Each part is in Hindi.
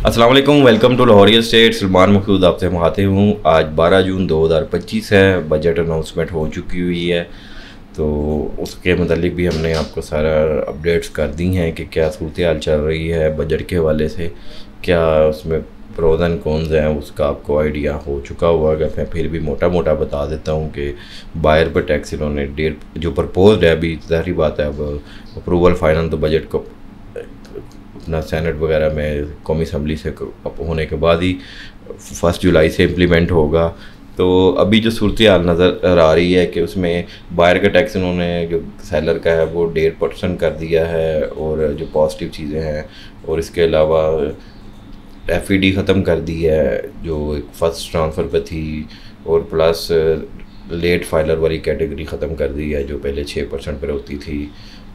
अस्सलाम वालेकुम, welcome to Lahore state. Salman Maqsood आपसे मुखातिब हूँ। आज 12 जून 2025 है। बजट अनाउंसमेंट हो चुकी हुई है, तो उसके मतलब भी हमने आपको सारा अपडेट्स कर दी हैं कि क्या सूरत हाल चल रही है बजट के हवाले से, क्या उसमें प्रोज एंड कॉन्स हैं, उसका आपको आइडिया हो चुका होगा। अगर मैं फिर भी मोटा मोटा बता देता हूँ कि बायर पर टैक्स इन्होंने जो प्रपोज्ड है, अभी ज़ाहिर बात है अब अप्रूवल फाइनल तो बजट को अपना सेनेट वगैरह में कौमी असम्बली से होने के बाद ही 1 जुलाई से इम्प्लीमेंट होगा। तो अभी जो सूरत हाल नज़र आ रही है कि उसमें बायर का टैक्स उन्होंने जो सेलर का है वो 1.5% कर दिया है, और जो पॉजिटिव चीज़ें हैं, और इसके अलावा FED ख़त्म कर दी है जो फर्स्ट ट्रांसफ़र पे थी, और प्लस लेट फाइलर वाली कैटेगरी ख़त्म कर दी है जो पहले 6% पर होती थी।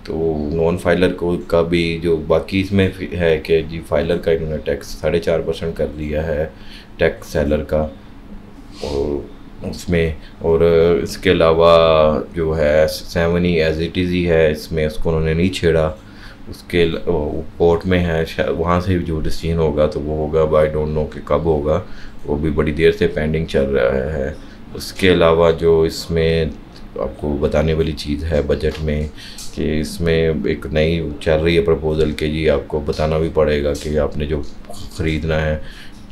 तो नॉन फाइलर को का भी जो बाकी इसमें है कि जी फाइलर का इन्होंने टैक्स 4.5% कर दिया है टैक्स सेलर का, और उसमें और इसके अलावा जो है 7 ही एज इट इज़ ही है, इसमें उसको उन्होंने नहीं छेड़ा। उसके कोर्ट में है, वहाँ से जो डिसीजन होगा तो वो होगा, बाई डोंट नो कि कब होगा, वो भी बड़ी देर से पेंडिंग चल रहा है। उसके अलावा जो इसमें आपको बताने वाली चीज़ है बजट में कि इसमें एक नई चल रही है प्रपोज़ल के जी आपको बताना भी पड़ेगा कि आपने जो ख़रीदना है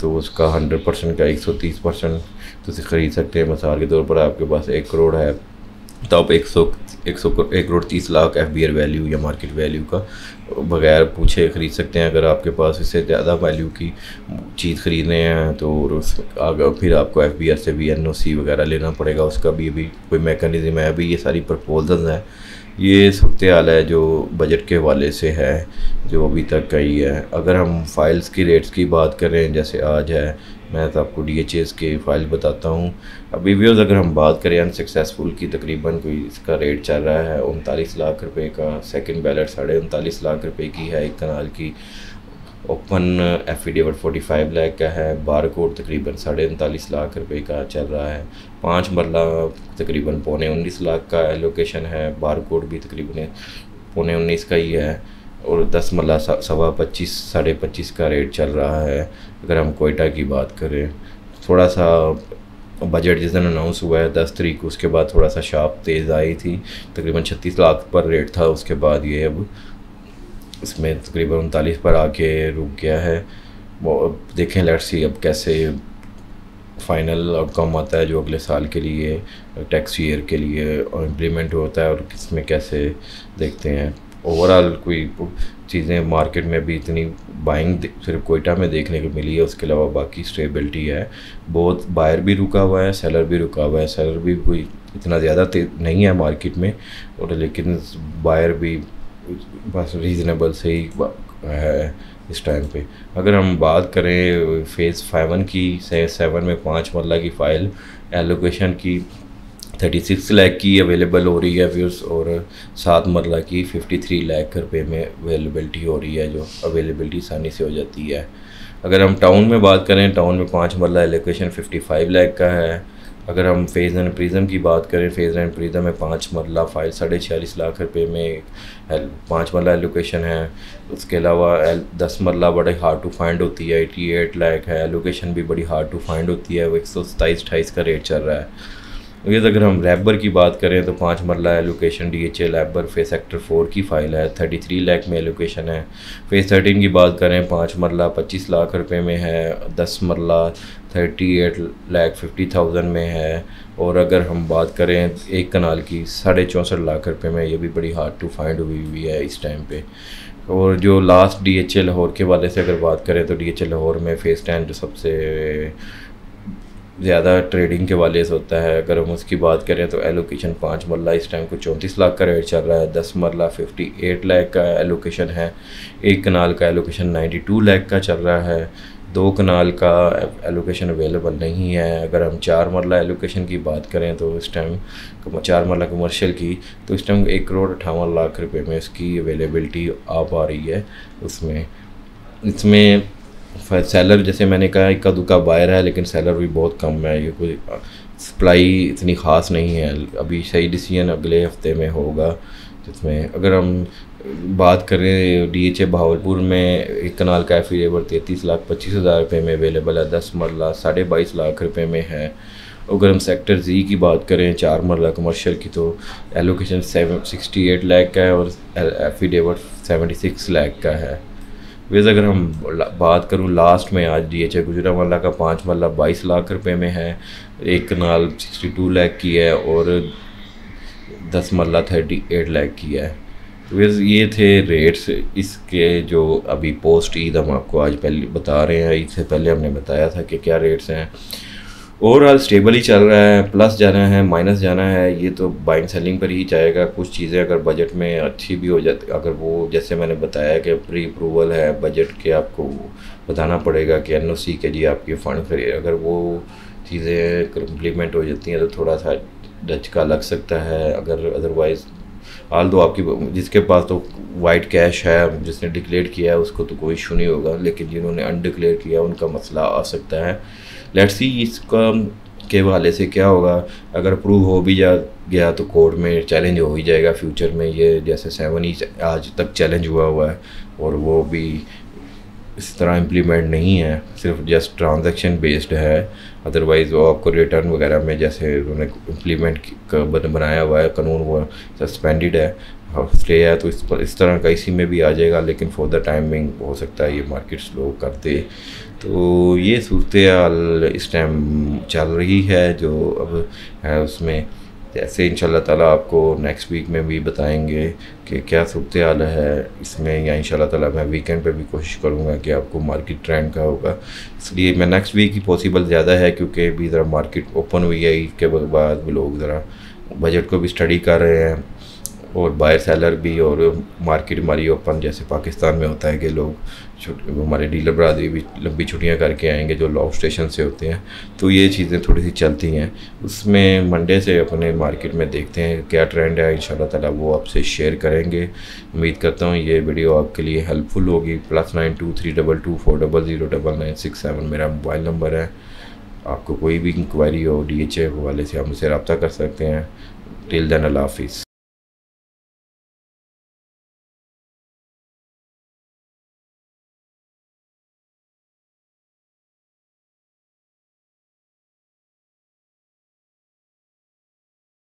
तो उसका 100% का 130% तो उसे ख़रीद सकते हैं। मिसाल के तौर पर आपके पास 1 करोड़ है तो आप 1 करोड़ 30 लाख FBR वैल्यू या मार्केट वैल्यू का बगैर पूछे ख़रीद सकते हैं। अगर आपके पास इससे ज़्यादा वैल्यू की चीज़ ख़रीदने हैं तो आगे फिर आपको FBR से भी NOC वगैरह लेना पड़ेगा, उसका भी अभी कोई मैकेनिज़्म है। अभी ये सारी प्रपोजल्स हैं, ये सूरत हाल है जो बजट के हवाले से है जो अभी तक का ही है। अगर हम फाइल्स की रेट्स की बात करें, जैसे आज है, मैं तो आपको DHAs के फ़ाइल बताता हूँ। अभी व्यूज़ अगर हम बात करें अनसक्सेसफुल की, तकरीबन कोई इसका रेट चल रहा है 39 लाख रुपए का। सेकंड बैलेट 39.5 लाख रुपए की है 1 कनाल की। ओपन एफिडेविट 45 लाख का है। बार कोड तकरीबन 39.5 लाख रुपए का चल रहा है। 5 मरला तकरीबन 19.25 लाख का एलोकेशन है। बार कोड भी तकरीबन 19.25 का ही है, और 10 मरला 25.25 25.5 का रेट चल रहा है। अगर हम कोयटा की बात करें, थोड़ा सा बजट जिस दिन अनाउंस हुआ है 10 तारीख को, उसके बाद थोड़ा सा शार्प तेज़ आई थी, तकरीबन 36 लाख पर रेट था। उसके बाद ये अब इसमें तकरीबन 39 पर आके रुक गया है। वो अब देखें, लेट्स सी अब कैसे फाइनल आउटकम आता है जो अगले साल के लिए टैक्स ईयर के लिए इम्प्लीमेंट होता है, और किसमें कैसे देखते हैं। ओवरऑल कोई चीज़ें मार्केट में भी इतनी बाइंग सिर्फ कोयटा में देखने को मिली है, उसके अलावा बाकी स्टेबिलिटी है। बहुत बायर भी रुका हुआ है, सेलर भी रुका हुआ है। सेलर भी कोई इतना ज़्यादा नहीं है मार्केट में, और लेकिन बायर भी बस रीज़नेबल से ही है इस टाइम पे। अगर हम बात करें फ़ेज़ 7 की, 7 में 5 मरला की फ़ाइल एलोकेशन की 36 लाख की अवेलेबल हो रही है व्यूज़, और 7 मरला की 53 लाख रुपए में अवेलेबिलिटी हो रही है, जो अवेलेबिलिटी आसानी से हो जाती है। अगर हम टाउन में बात करें, टाउन में 5 मरला एलोकेशन 55 लाख का है। अगर हम फेज़ एंड प्रिज्म की बात करें, फेज़ एंड प्रिज्म में 5 मरला फ़ाइल 46.5 लाख रुपए में 5 मरला एलोकेशन है। उसके अलावा 10 मरला बड़ी हार्ड टू फाइंड होती है, 88 लाख है। एलोकेशन भी बड़ी हार्ड टू फाइंड होती है, वो 127-28 का रेट चल रहा है। ये अगर हम रैबर की बात करें तो 5 मरला एलोकेशन DHA रैबर फेज़ सेक्टर 4 की फ़ाइल है, 33 लाख में एलोकेशन है। फेज़ 13 की बात करें, 5 मरला 25 लाख रुपए में है। 10 मरला 38,50,000 में है। और अगर हम बात करें 1 कनाल की 64.5 लाख रुपए में, ये भी बड़ी हार्ड टू फाइंड हुई है इस टाइम पे। और जो लास्ट DHA लाहौर के वाले से अगर बात करें तो DHA लाहौर में फ़ेज़ 10 जो सबसे ज़्यादा ट्रेडिंग के वाले से होता है, अगर हम उसकी बात करें तो एलोकेशन 5 मरला इस टाइम को 34 लाख का रेट चल रहा है। 10 मरला 58 लाख का एलोकेशन है। 1 कनाल का एलोकेशन 92 लाख का चल रहा है। 2 कनाल का एलोकेशन अवेलेबल नहीं है। अगर हम 4 मरला एलोकेशन की बात करें तो इस टाइम 4 मरला कमर्शियल की, तो इस टाइम 1 करोड़ 58 लाख रुपए में इसकी अवेलेबिलिटी आ पा रही है। इसमें सेलर जैसे मैंने कहा इक्का दुक्का बायर है, लेकिन सेलर भी बहुत कम है। ये कोई सप्लाई इतनी ख़ास नहीं है। अभी सही डिसीजन अगले हफ्ते में होगा जिसमें अगर हम बात करें DHA बहावलपुर में एक कनाल का एफिडेविट 33,25,000 रुपये में अवेलेबल है, 10 मरला 22.5 लाख रुपए में है। अगर हम सेक्टर जी की बात करें 4 मरला कमर्शियल की तो एलोकेशन 68 लाख का है और एफिडेविट 76 लाख का है। वैसे अगर हम बात करूं लास्ट में आज DHA गुजरांवाला का 5 मरला 22 लाख रुपए में है, एक कनाल 62 लाख की है और 10 मरला 38 लाख की है। वैसे ये थे रेट्स इसके जो अभी पोस्ट ईद हम आपको आज पहले बता रहे हैं। ईद से पहले हमने बताया था कि क्या रेट्स हैं। ओवरऑल स्टेबल ही चल रहा है, प्लस जाना है माइनस जाना है, ये तो बाइंग सेलिंग पर ही जाएगा। कुछ चीज़ें अगर बजट में अच्छी भी हो जाती, अगर वो जैसे मैंने बताया कि प्री अप्रूवल है बजट के, आपको बताना पड़ेगा कि NOC के लिए आपके फ़ंड करिए, अगर वो चीज़ें कम्प्लीमेंट हो जाती हैं तो थोड़ा सा झटका लग सकता है। अगर अदरवाइज़ हाल तो आपकी जिसके पास तो वाइट कैश है, जिसने डिक्लेयर किया है उसको तो कोई इशू नहीं होगा, लेकिन जिन्होंने अनडिक्लेयर किया उनका मसला आ सकता है। लेट्स सी इसका के हवाले से क्या होगा। अगर अप्रूव हो भी गया तो कोर्ट में चैलेंज हो ही जाएगा फ्यूचर में। ये जैसे 7 ही आज तक चैलेंज हुआ है और वो भी इस तरह इम्प्लीमेंट नहीं है, सिर्फ जस्ट ट्रांजैक्शन बेस्ड है। अदरवाइज़ वो आपको रिटर्न वगैरह में जैसे उन्होंने इम्प्लीमेंट बनाया हुआ है कानून, वो सस्पेंडेड है, स्टे है, तो इस तरह का इसी में भी आ जाएगा। लेकिन फॉर द टाइमिंग हो सकता है ये मार्केट स्लो कर दे। तो ये सूरत हाल इस टाइम चल रही है जो अब है उसमें। जैसे इंशाल्लाह ताला आपको नेक्स्ट वीक में भी बताएंगे कि क्या सूरत हाल है इसमें, या इंशाल्लाह ताला मैं वीकेंड पे भी कोशिश करूँगा कि आपको मार्केट ट्रेंड का होगा। इसलिए मैं नेक्स्ट वीक ही पॉसिबल ज़्यादा है क्योंकि भी ज़रा मार्केट ओपन हुई है ईद के बाद, लोग ज़रा बजट को भी स्टडी कर रहे हैं और बायर सेलर भी, और मार्केट हमारी ओपन जैसे पाकिस्तान में होता है कि लोग हमारे डीलर बरादरी भी लंबी छुट्टियां करके आएंगे जो लॉन्ग स्टेशन से होते हैं। तो ये चीज़ें थोड़ी सी चलती हैं। उसमें मंडे से अपने मार्केट में देखते हैं क्या ट्रेंड है, इंशाल्लाह ताला वो आपसे शेयर करेंगे। उम्मीद करता हूँ ये वीडियो आपके लिए हेल्पफुल होगी। +923224009967 मेरा मोबाइल नंबर है। आपको कोई भी इंक्वायरी हो DHA हवाले से आप मुझसे रब्ता कर सकते हैं। टिल देन अल्लाह हाफिज़।